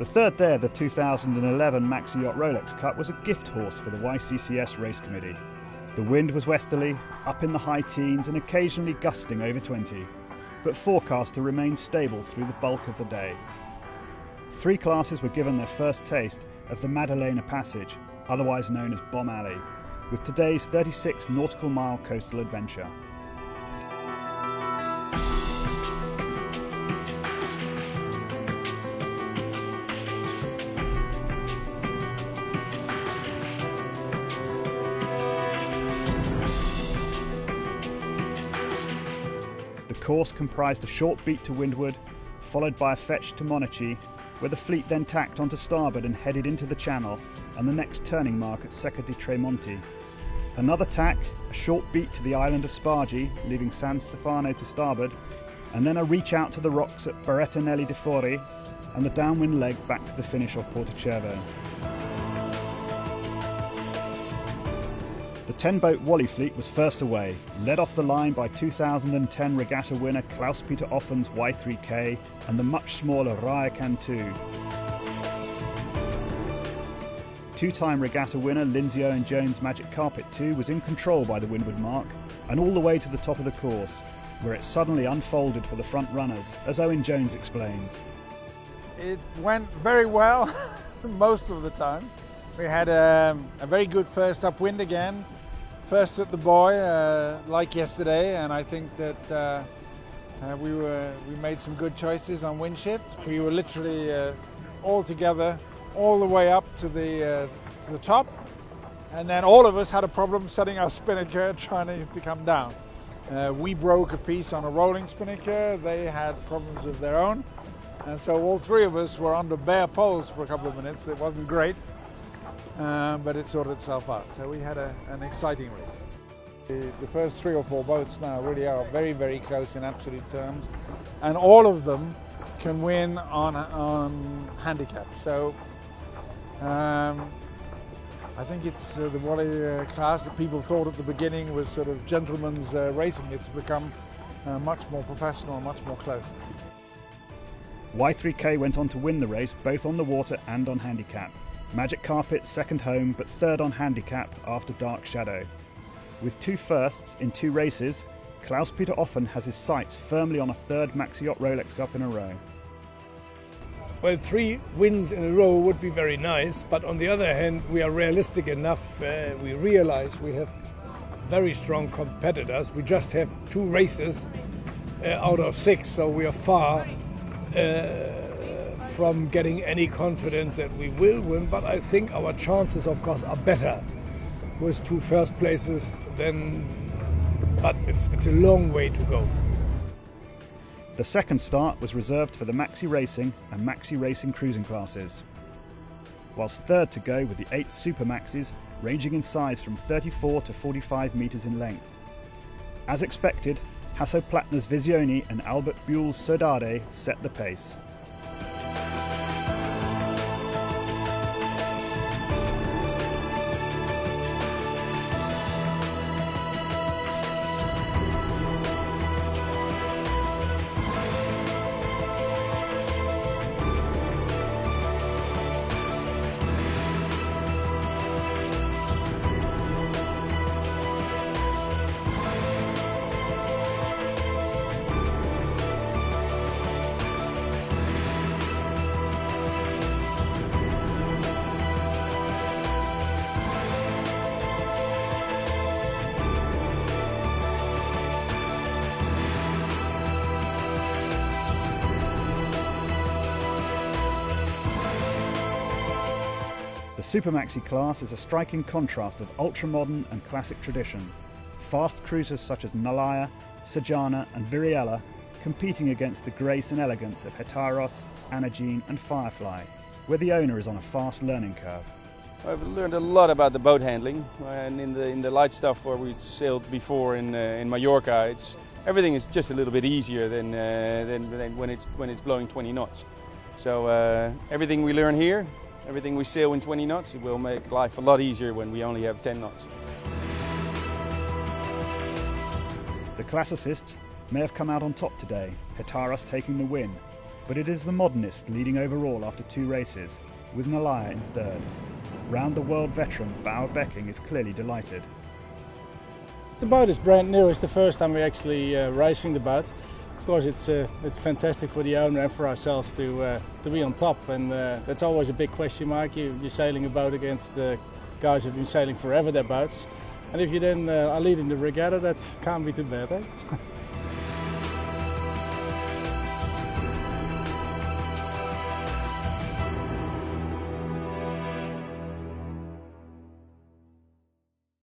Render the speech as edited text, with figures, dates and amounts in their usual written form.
The third day of the 2011 Maxi Yacht Rolex Cup was a gift horse for the YCCS race committee. The wind was westerly, up in the high teens and occasionally gusting over 20, but forecast to remain stable through the bulk of the day. 3 classes were given their first taste of the Maddalena Passage, otherwise known as Bomb Alley, with today's 36 nautical mile coastal adventure. The course comprised a short beat to windward, followed by a fetch to Monachi, where the fleet then tacked onto starboard and headed into the channel and the next turning mark at Secca di Tremonti. Another tack, a short beat to the island of Spargi, leaving San Stefano to starboard, and then a reach out to the rocks at Berrettanelli di Fori, and the downwind leg back to the finish off Portocervo. The 10-boat Wally fleet was first away, led off the line by 2010 regatta winner Klaus-Peter Offen's Y3K and the much smaller Rayakan 2. Two-time regatta winner Lindsay Owen Jones' Magic Carpet 2 was in control by the windward mark and all the way to the top of the course, where it suddenly unfolded for the front runners, as Owen Jones explains. It went very well most of the time. We had a very good first upwind again. First at the buoy, like yesterday, and I think that we made some good choices on wind shift. We were literally all together, all the way up to the top, and then all of us had a problem setting our spinnaker trying to come down. We broke a piece on a rolling spinnaker. They had problems of their own, and so all 3 of us were under bare poles for a couple of minutes. It wasn't great. But it sorted itself out. So we had an exciting race. The first 3 or 4 boats now really are very, very close in absolute terms, and all of them can win on handicap. So I think it's the Wally class that people thought at the beginning was sort of gentlemen's racing. It's become much more professional, much more close. Y3K went on to win the race both on the water and on handicap. Magic Carpet second home, but third on handicap after Dark Shadow. With 2 firsts in 2 races, Klaus-Peter Offen has his sights firmly on a 3rd Maxi Yacht Rolex Cup in a row. Well, 3 wins in a row would be very nice, but on the other hand, we are realistic enough. We realize we have very strong competitors. We just have 2 races out of 6, so we are far from getting any confidence that we will win, but I think our chances, of course, are better with 2 first places but it's a long way to go. The second start was reserved for the Maxi Racing and Maxi Racing cruising classes, whilst third to go with the 8 Super Maxis ranging in size from 34 to 45 metres in length. As expected, Hasso Plattner's Visioni and Albert Buell's Sodade set the pace. The Super Maxi class is a striking contrast of ultra-modern and classic tradition. Fast cruisers such as Nalaya, Sajana and Viriella competing against the grace and elegance of Hetaros, Anagene and Firefly, where the owner is on a fast learning curve. I've learned a lot about the boat handling, and in the light stuff where we sailed before in Mallorca, everything is just a little bit easier than when it's blowing 20 knots. So everything we learn here, everything we sail in 20 knots, it will make life a lot easier when we only have 10 knots. The classicists may have come out on top today, Hetaros taking the win, but it is the modernist leading overall after 2 races, with Nalaya in 3rd. Round the world veteran Bauer Becking is clearly delighted. The boat is brand new. It's the first time we're actually racing the boat. Of course, it's fantastic for the owner and for ourselves to be on top, and that's always a big question mark. You're sailing a boat against guys who've been sailing forever their boats, and if you then are leading the regata, that can't be too bad, eh?